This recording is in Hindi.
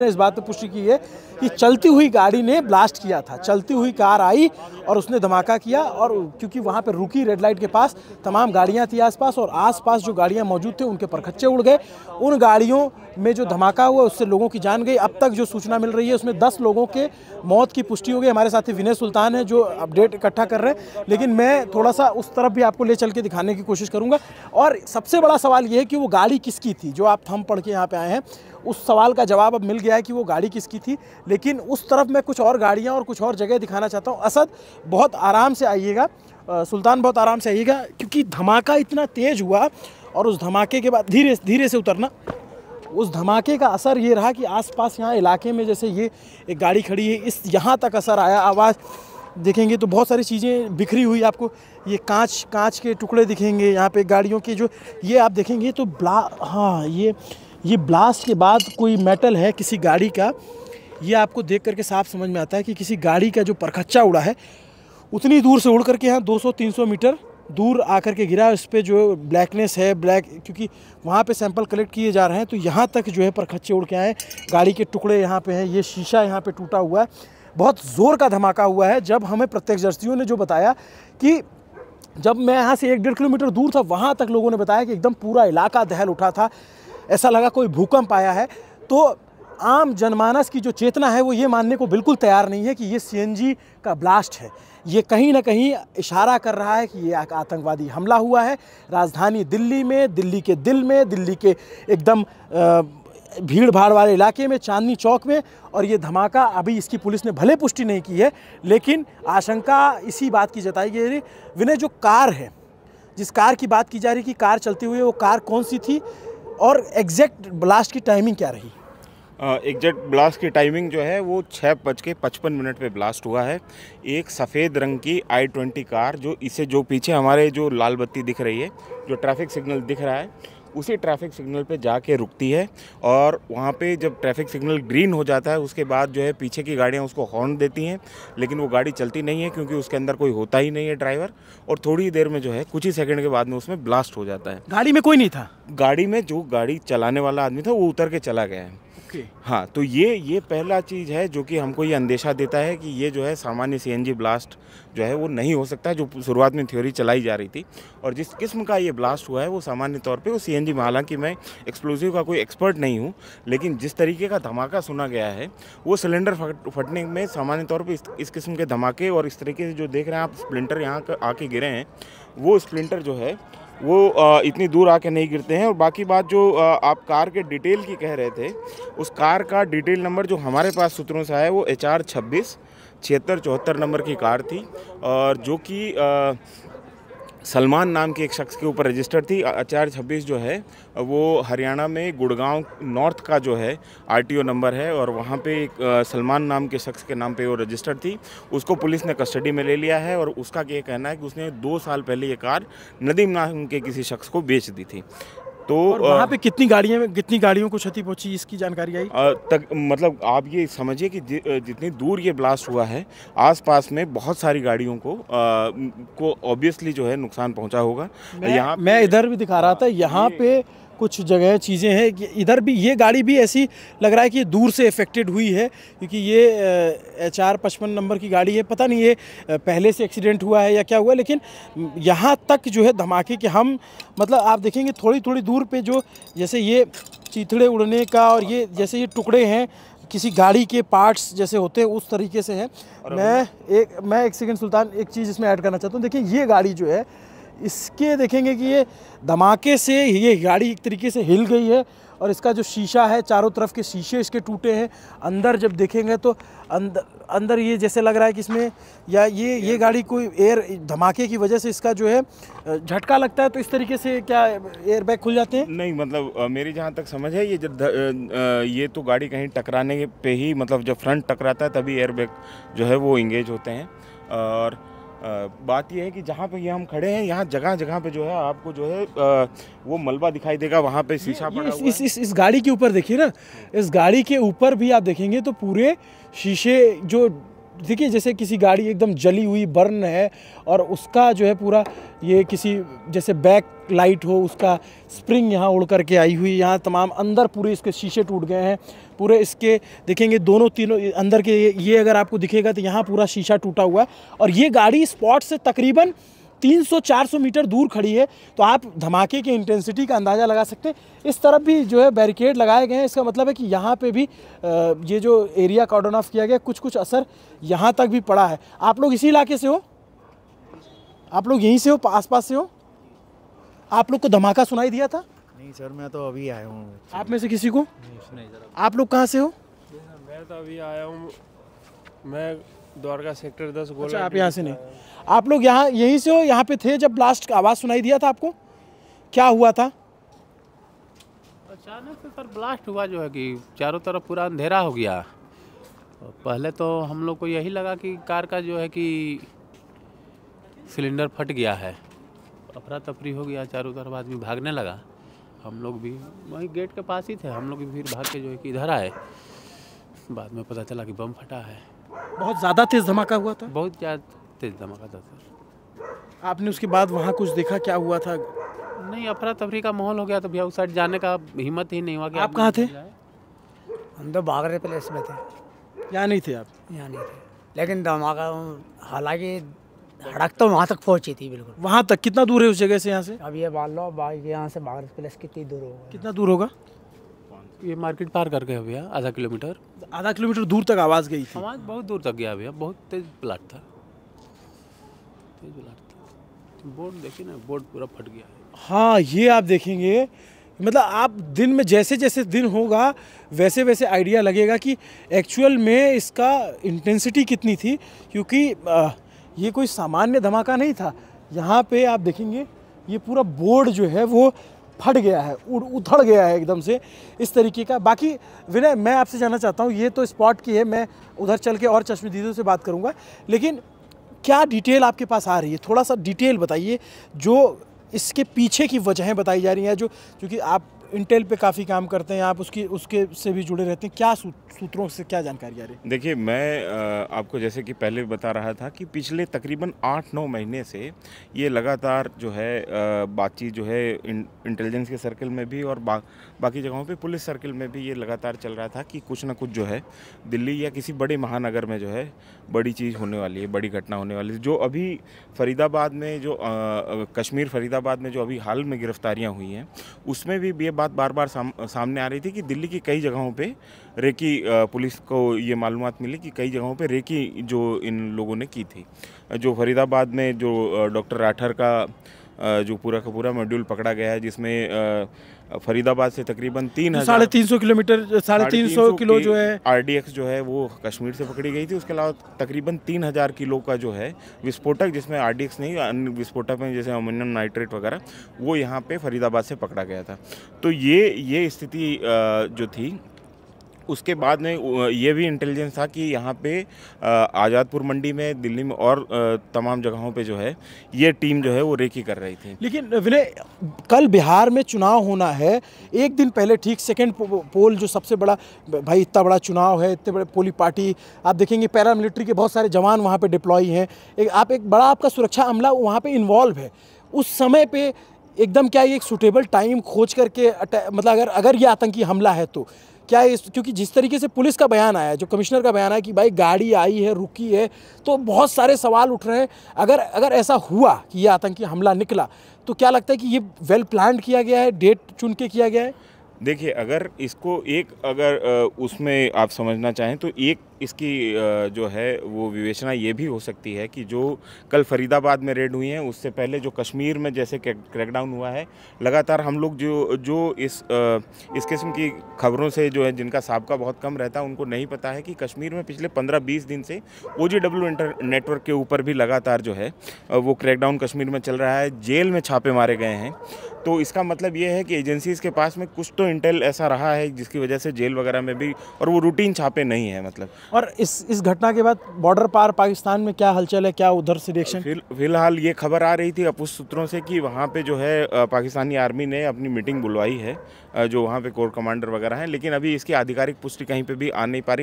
ने इस बात पे पुष्टि की है कि चलती हुई गाड़ी ने ब्लास्ट किया था। चलती हुई कार आई और उसने धमाका किया, और क्योंकि वहाँ पे रुकी रेड लाइट के पास, तमाम गाड़ियाँ थी आसपास, और आसपास जो गाड़ियाँ मौजूद थे उनके परखच्चे उड़ गए। उन गाड़ियों में जो धमाका हुआ उससे लोगों की जान गई। अब तक जो सूचना मिल रही है उसमें 10 लोगों के मौत की पुष्टि हो गई। हमारे साथी विनय सुल्तान है जो अपडेट इकट्ठा कर रहे हैं, लेकिन मैं थोड़ा सा उस तरफ भी आपको ले चल के दिखाने की कोशिश करूँगा। और सबसे बड़ा सवाल ये है कि वो गाड़ी किसकी थी, जो आप थंब पढ़ के यहाँ पे आए हैं उस सवाल का जवाब अब मिल गया है कि वो गाड़ी किसकी थी। लेकिन उस तरफ मैं कुछ और गाड़ियाँ और कुछ और जगह दिखाना चाहता हूँ। असद, बहुत आराम से आइएगा, सुल्तान बहुत आराम से आइएगा, क्योंकि धमाका इतना तेज़ हुआ और उस धमाके के बाद धीरे धीरे से उतरना। उस धमाके का असर ये रहा कि आसपास यहाँ इलाके में जैसे ये एक गाड़ी खड़ी है, इस यहाँ तक असर आया। आवाज़ देखेंगे तो बहुत सारी चीज़ें बिखरी हुई, आपको ये कांच के टुकड़े दिखेंगे यहाँ पे गाड़ियों के, जो ये आप देखेंगे तो हाँ, ये ब्लास्ट के बाद कोई मेटल है किसी गाड़ी का, ये आपको देख करके साफ समझ में आता है कि किसी गाड़ी का जो परखच्चा उड़ा है उतनी दूर से उड़ करके यहाँ 200-300 मीटर दूर आकर के गिरा। इस पर जो ब्लैकनेस है, ब्लैक, क्योंकि वहाँ पे सैंपल कलेक्ट किए जा रहे हैं तो यहाँ तक जो है परखच्चे उड़ के आए। गाड़ी के टुकड़े यहाँ पे हैं, ये शीशा यहाँ पे टूटा हुआ है। बहुत ज़ोर का धमाका हुआ है। जब हमें प्रत्यक्षदर्शियों ने जो बताया कि जब मैं यहाँ से 1-1.5 किलोमीटर दूर था, वहाँ तक लोगों ने बताया कि एकदम पूरा इलाका दहल उठा था, ऐसा लगा कोई भूकंप आया है। तो आम जनमानस की जो चेतना है वो ये मानने को बिल्कुल तैयार नहीं है कि ये सीएनजी का ब्लास्ट है। ये कहीं ना कहीं इशारा कर रहा है कि ये एक आतंकवादी हमला हुआ है राजधानी दिल्ली में, दिल्ली के दिल में, दिल्ली के एकदम भीड़ भाड़ वाले इलाके में, चांदनी चौक में। और ये धमाका अभी इसकी पुलिस ने भले पुष्टि नहीं की है, लेकिन आशंका इसी बात की जताई गई है। विनय, जो कार है, जिस कार की बात की जा रही कि कार चलती हुई है, वो कार कौन सी थी और एग्जैक्ट ब्लास्ट की टाइमिंग क्या रही? एग्जैक्ट ब्लास्ट की टाइमिंग जो है वो 6:55 पे ब्लास्ट हुआ है। एक सफ़ेद रंग की i20 कार, जो पीछे हमारे जो लाल बत्ती दिख रही है, जो ट्रैफिक सिग्नल दिख रहा है, उसी ट्रैफिक सिग्नल पे जाके रुकती है। और वहाँ पे जब ट्रैफिक सिग्नल ग्रीन हो जाता है उसके बाद जो है पीछे की गाड़ियाँ उसको हॉर्न देती हैं, लेकिन वो गाड़ी चलती नहीं है क्योंकि उसके अंदर कोई होता ही नहीं है ड्राइवर। और थोड़ी देर में जो है कुछ ही सेकंड के बाद में उसमें ब्लास्ट हो जाता है। गाड़ी में कोई नहीं था? गाड़ी में जो गाड़ी चलाने वाला आदमी था वो उतर के चला गया है। हाँ, तो ये पहला चीज़ है जो कि हमको ये अंदेशा देता है कि ये जो है सामान्य सीएनजी ब्लास्ट जो है वो नहीं हो सकता, जो शुरुआत में थ्योरी चलाई जा रही थी। और जिस किस्म का ये ब्लास्ट हुआ है वो सामान्य तौर पे वो सीएनजी में, हालांकि मैं एक्सप्लोजिव का कोई एक्सपर्ट नहीं हूँ, लेकिन जिस तरीके का धमाका सुना गया है वो सिलेंडर फटने में सामान्य तौर पर इस किस्म के धमाके, और इस तरीके से जो देख रहे हैं आप स्प्लिंटर यहाँ आके गिरे हैं, वो स्प्लिंटर जो है वो इतनी दूर आके नहीं गिरते हैं। और बाकी बात जो आप कार के डिटेल की कह रहे थे, उस कार का डिटेल नंबर जो हमारे पास सूत्रों से आया वो HR26 7674 नंबर की कार थी, और जो कि सलमान नाम के एक शख्स के ऊपर रजिस्टर्ड थी। HR26 जो है वो हरियाणा में गुड़गांव नॉर्थ का जो है RTO नंबर है, और वहाँ पे एक सलमान नाम के शख्स के नाम पे वो रजिस्टर्ड थी। उसको पुलिस ने कस्टडी में ले लिया है, और उसका ये कहना है कि उसने 2 साल पहले ये कार नदीम नाम के किसी शख्स को बेच दी थी। तो वहाँ पे कितनी गाड़ियों को क्षति पहुंची, इसकी जानकारी आई तक? मतलब आप ये समझिए कि जितनी दूर ये ब्लास्ट हुआ है आसपास में बहुत सारी गाड़ियों को ऑब्वियसली जो है नुकसान पहुंचा होगा। यहाँ मैं इधर भी दिखा रहा था, यहाँ पे कुछ जगह चीज़ें हैं कि इधर भी ये गाड़ी भी ऐसी लग रहा है कि दूर से इफेक्टेड हुई है, क्योंकि ये HR55 नंबर की गाड़ी है। पता नहीं ये पहले से एक्सीडेंट हुआ है या क्या हुआ, लेकिन यहाँ तक जो है धमाके के हम, मतलब आप देखेंगे थोड़ी दूर पे जो जैसे ये चीथड़े उड़ने का, और ये जैसे ये टुकड़े हैं किसी गाड़ी के पार्ट्स जैसे होते हैं उस तरीके से हैं। मैं एक सेकंड सुल्तान, एक चीज़ इसमें ऐड करना चाहता हूँ। देखिए ये गाड़ी जो है, इसके देखेंगे कि ये धमाके से ये गाड़ी एक तरीके से हिल गई है, और इसका जो शीशा है, चारों तरफ के शीशे इसके टूटे हैं। अंदर जब देखेंगे तो अंदर ये जैसे लग रहा है कि इसमें या ये गाड़ी कोई धमाके की वजह से इसका जो है झटका लगता है, तो इस तरीके से क्या एयर बैग खुल जाते हैं? नहीं, मतलब मेरी जहाँ तक समझ है ये जब ये तो गाड़ी कहीं टकराने पे ही, मतलब जब फ्रंट टकराता है तभी एयर बैग जो है वो इंगेज होते हैं। और बात यह है कि जहाँ पे ये हम खड़े हैं, यहाँ जगह पे जो है आपको जो है वो मलबा दिखाई देगा, वहाँ पे शीशा पड़ा हुआ है। इस गाड़ी के ऊपर देखिए ना, इस गाड़ी के ऊपर भी आप देखेंगे तो पूरे शीशे जो देखिए जैसे किसी गाड़ी एकदम जली हुई बर्न है और उसका जो है पूरा ये किसी जैसे बैक लाइट हो उसका स्प्रिंग यहाँ उड़ करके आई हुई, यहाँ तमाम अंदर पूरे इसके शीशे टूट गए हैं पूरे इसके। देखेंगे दोनों तीनों अंदर के ये अगर आपको दिखेगा तो यहाँ पूरा शीशा टूटा हुआ है और ये गाड़ी स्पॉट से तकरीबन 300-400 मीटर दूर खड़ी है। तो आप धमाके की इंटेंसिटी का अंदाज़ा लगा सकते हैं। इस तरफ भी जो है बैरिकेड लगाए गए हैं, इसका मतलब है कि यहाँ पे भी ये जो एरिया कॉर्डन ऑफ किया गया कुछ असर यहाँ तक भी पड़ा है। आप लोग इसी इलाके से हो? आप लोग यहीं से हो, आसपास से हो? आप लोग को धमाका सुनाई दिया था? नहीं सर, मैं तो अभी आया हूँ। आप में से किसी को? नहीं सर। आप लोग कहाँ से हो? मैं तो अभी आया हूँ, मैं द्वारका सेक्टर 10 गोला। अच्छा, आप यहाँ से नहीं, आप लोग यहाँ यहीं से हो? यहाँ पे थे जब ब्लास्ट का आवाज़ सुनाई दिया था आपको? क्या हुआ था? अचानक से सर ब्लास्ट हुआ जो है कि चारों तरफ पूरा अंधेरा हो गया। पहले तो हम लोग को यही लगा कि कार का जो है कि सिलेंडर फट गया है। अफरा तफरी हो गया, चारों तरफ आदमी भागने लगा। हम लोग भी वहीं गेट के पास ही थे, हम लोग भी फिर भाग के जो है कि इधर आए। बाद में पता चला कि बम फटा है। बहुत ज़्यादा तेज़ धमाका हुआ था? बहुत ज़्यादा तेज़ धमाका था सर। आपने उसके बाद वहाँ कुछ देखा, क्या हुआ था? नहीं, अफरा तफरी का माहौल हो गया तो भैया उस साइड जाने का हिम्मत ही नहीं हुआ। कि आप कहाँ थे? हम तो बाग रहे प्लेस में थे। यहाँ नहीं थे आप? यहाँ नहीं थे, लेकिन धमाका हालांकि हड़क तो वहाँ तक पहुँची थी बिल्कुल। वहाँ तक कितना दूर है उस जगह से यहाँ से? अब ये मान लो बाग यहाँ से बाग प्लेस कितनी दूर होगा? कितना दूर होगा? ये मार्केट पार करके भैया आधा किलोमीटर। आधा किलोमीटर दूर तक आवाज़ गई थी? आवाज़ बहुत दूर तक गया भैया, बहुत तेज ब्लास्ट था, तेज ब्लास्ट था। बोर्ड देखिए ना, बोर्ड पूरा फट गया है। हाँ, ये आप देखेंगे, मतलब आप दिन में जैसे जैसे दिन होगा वैसे वैसे आइडिया लगेगा कि एक्चुअल में इसका इंटेंसिटी कितनी थी, क्योंकि ये कोई सामान्य धमाका नहीं था। यहाँ पे आप देखेंगे ये पूरा बोर्ड जो है वो फट गया है, उथड़ गया है एकदम से इस तरीके का। बाकी विनय, मैं आपसे जानना चाहता हूँ, ये तो स्पॉट की है, मैं उधर चल के और चश्मदीदों से बात करूँगा, लेकिन क्या डिटेल आपके पास आ रही है? थोड़ा सा डिटेल बताइए, जो इसके पीछे की वजहें बताई जा रही हैं, जो क्योंकि आप इंटेल पे काफ़ी काम करते हैं, आप उसके से भी जुड़े रहते हैं, क्या सूत्रों से क्या जानकारी आ रही है? देखिए, मैं आपको जैसे कि पहले बता रहा था कि पिछले तकरीबन 8-9 महीने से ये लगातार जो है बातचीत जो है इंटेलिजेंस के सर्कल में भी और बाकी जगहों पे पुलिस सर्कल में भी ये लगातार चल रहा था कि कुछ ना कुछ जो है दिल्ली या किसी बड़े महानगर में जो है बड़ी चीज़ होने वाली है, बड़ी घटना होने वाली है। जो अभी फरीदाबाद में जो कश्मीर फरीदाबाद में जो अभी हाल में गिरफ्तारियाँ हुई हैं, उसमें भी ये बात बार बार सामने आ रही थी कि दिल्ली की कई जगहों पे रेकी पुलिस को ये मालूमात मिली कि कई जगहों पे रेकी जो इन लोगों ने की थी। जो फरीदाबाद में जो डॉक्टर राठर का जो पूरा का पूरा मॉड्यूल पकड़ा गया है, जिसमें फरीदाबाद से तकरीबन 350 किलोमीटर 350 किलो जो है RDX जो है वो कश्मीर से पकड़ी गई थी। उसके अलावा तकरीबन 3000 किलो का जो है विस्फोटक, जिसमें RDX नहीं अन्य विस्फोटक में जैसे अमोनियम नाइट्रेट वगैरह, वो यहाँ पे फरीदाबाद से पकड़ा गया था। तो ये स्थिति जो थी, उसके बाद में ये भी इंटेलिजेंस था कि यहाँ पे आज़ादपुर मंडी में, दिल्ली में और तमाम जगहों पे जो है ये टीम जो है वो रेकी कर रही थी। लेकिन विनय, कल बिहार में चुनाव होना है, एक दिन पहले ठीक सेकंड पोल जो सबसे बड़ा, भाई इतना बड़ा चुनाव है, इतने बड़े पोलिंग पार्टी, आप देखेंगे पैरामिलिट्री के बहुत सारे जवान वहाँ पे डिप्लॉय हैं, एक बड़ा आपका सुरक्षा अमला वहाँ पे इन्वॉल्व है। उस समय पे एकदम क्या ये एक सूटेबल टाइम खोज करके मतलब अगर ये आतंकी हमला है तो क्या है? क्योंकि जिस तरीके से पुलिस का बयान आया, जो कमिश्नर का बयान आया कि भाई गाड़ी आई है, रुकी है, तो बहुत सारे सवाल उठ रहे हैं। अगर ऐसा हुआ कि ये आतंकी हमला निकला, तो क्या लगता है कि ये वेल प्लान्ड किया गया है, डेट चुन के किया गया है? देखिए, अगर इसको अगर उसमें आप समझना चाहें तो एक इसकी जो है वो विवेचना ये भी हो सकती है कि जो कल फरीदाबाद में रेड हुई हैं, उससे पहले जो कश्मीर में जैसे क्रैकडाउन हुआ है, लगातार हम लोग जो इस किस्म की खबरों से जो है जिनका साबका बहुत कम रहता है, उनको नहीं पता है कि कश्मीर में पिछले 15-20 दिन से OGW नेटवर्क के ऊपर भी लगातार जो है वो क्रैकडाउन कश्मीर में चल रहा है। जेल में छापे मारे गए हैं। तो इसका मतलब ये है कि एजेंसीज़ के पास में कुछ तो इंटेल ऐसा रहा है जिसकी वजह से जेल वगैरह में भी, और वो रूटीन छापे नहीं है मतलब। और इस घटना के बाद बॉर्डर पार पाकिस्तान में क्या हलचल है, क्या उधर से रिएक्शन? फिलहाल ये खबर आ रही थी अपुष्ट सूत्रों से कि वहाँ पे जो है पाकिस्तानी आर्मी ने अपनी मीटिंग बुलवाई है, जो वहाँ पे कोर कमांडर वगैरह हैं, लेकिन अभी इसकी आधिकारिक पुष्टि कहीं पे भी आ नहीं पा रही।